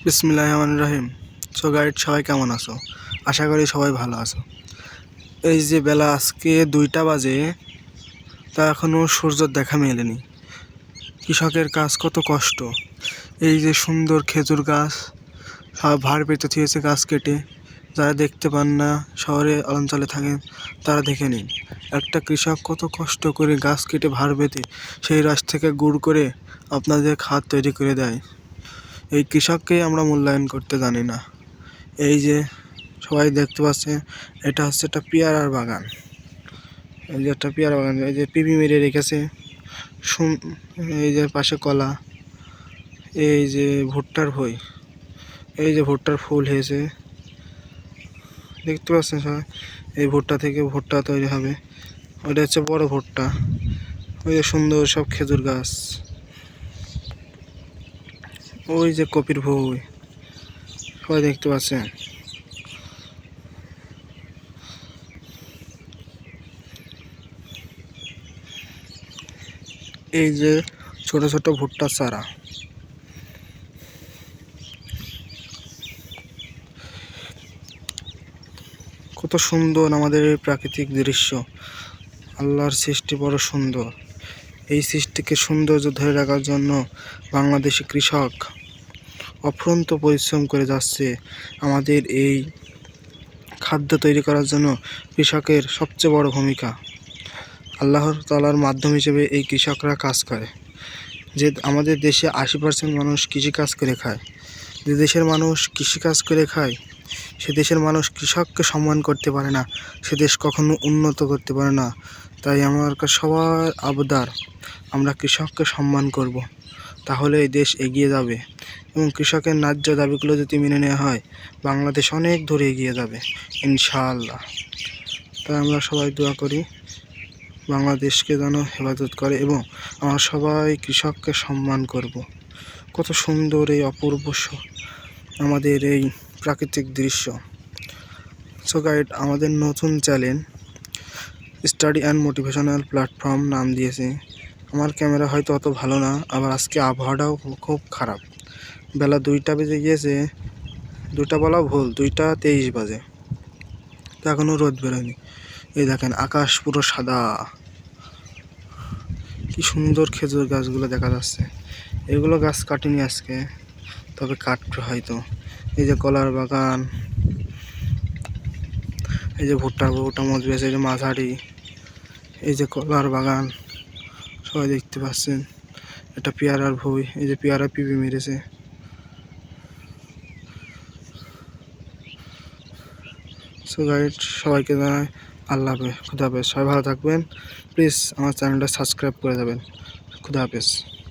বিসমিল্লাহির রহমানির রহিম। So guide, সবাই কেমন আছো? আশা করি সবাই ভালো আছো। এই যে বেলা আজকে 2টা বাজে, তা এখনও সূর্যের দেখা মেলেনি। কৃষকের কাজ কত কষ্ট। এই যে সুন্দর খেজুর গাছ সব ভার পেতে থিয়েছে গাছ কেটে। যারা দেখতে পান না, শহরে অঞ্চলে থাকেন, তারা দেখে নিন একটা কৃষক কত কষ্ট করে গাছ কেটে ভার পেতে সেই রস থেকে গুড় করে আপনাদের খাদ তৈরি করে দেয়। এই কৃষককেই আমরা মূল্যায়ন করতে জানি না। এই যে সবাই দেখতে পাচ্ছে, এটা হচ্ছে একটা পেয়ারার বাগান। এই যে একটা পেয়ারা বাগান, এই যে পিপি মেরে রেখেছে। এই যে পাশে কলা, এই যে ভুট্টার ভই, এই যে ভুট্টার ফুল হয়েছে দেখতে পাচ্ছেন সবাই। এই ভুট্টা থেকে ভুট্টা তৈরি হবে। ওইটা হচ্ছে বড় ভুট্টা। ওই যে সুন্দর সব খেজুর গাছ, ওই যে কপির ভই, সবাই দেখতে পাচ্ছেন। এই যে ছোট ছোট ভুট্টার চারা। কত সুন্দর আমাদের এই প্রাকৃতিক দৃশ্য। আল্লাহর সৃষ্টি বড় সুন্দর। এই সৃষ্টিকে সৌন্দর্য ধরে রাখার জন্য বাংলাদেশি কৃষক অফুরন্ত পরিশ্রম করে যাচ্ছে। আমাদের এই খাদ্য তৈরি করার জন্য কৃষকের সবচেয়ে বড় ভূমিকা। আল্লাহর তাআলার মাধ্যম হিসেবে এই কৃষকরা কাজ করে। যে আমাদের দেশে 80% মানুষ কৃষিকাজ করে খায়। যে দেশের মানুষ কৃষিকাজ করে খায়, সে দেশের মানুষ কৃষককে সম্মান করতে পারে না, সে দেশ কখনো উন্নত করতে পারে না। তাই আমার সবার আবদার, আমরা কৃষককে সম্মান করব, তাহলে এই দেশ এগিয়ে যাবে। এবং কৃষকের ন্যায্য দাবিগুলো যদি মেনে নেওয়া হয়, বাংলাদেশ অনেক দূরে এগিয়ে যাবে ইনশাআল্লাহ। তাই আমরা সবাই দোয়া করি বাংলাদেশকে যেন হেফাজত করে এবং আমরা সবাই কৃষককে সম্মান করব। কত সুন্দর এই অপূর্ব আমাদের এই প্রাকৃতিক দৃশ্য। সো গাইড, আমাদের নতুন channel study and motivational platform নাম দিয়েছে। আমার ক্যামেরা হয়তো অত ভালো না, আবার আজকে আবহাওয়াটাও খুব খারাপ। বেলা 2টা বেজে গিয়েছে, 2টা বলা ভুল, 2টা 23 বাজে, তো এখনও রোদ বেরোয়নি। এই দেখেন আকাশ পুরো সাদা, কি সুন্দর খেজুর গাছগুলো দেখা যাচ্ছে। এগুলো গাছ কাটিনি আজকে, তবে কাটবে হয়তো। এই যে কলার বাগান, এই যে ভুট্টা মজবে, এই যে মাঝারি, এই যে কলার বাগান সবাই দেখতে পাচ্ছেন। এটা পেয়ারার ভুই, এই যে পেয়ারা পিপি মেরেছে। সো গাইড, সবাইকে জানাই আল্লাহ হাফেজ, খুদা হাফেজ। সবাই ভালো থাকবেন। প্লিজ আমার চ্যানেলটা সাবস্ক্রাইব করে যাবেন। খুদা হাফেজ।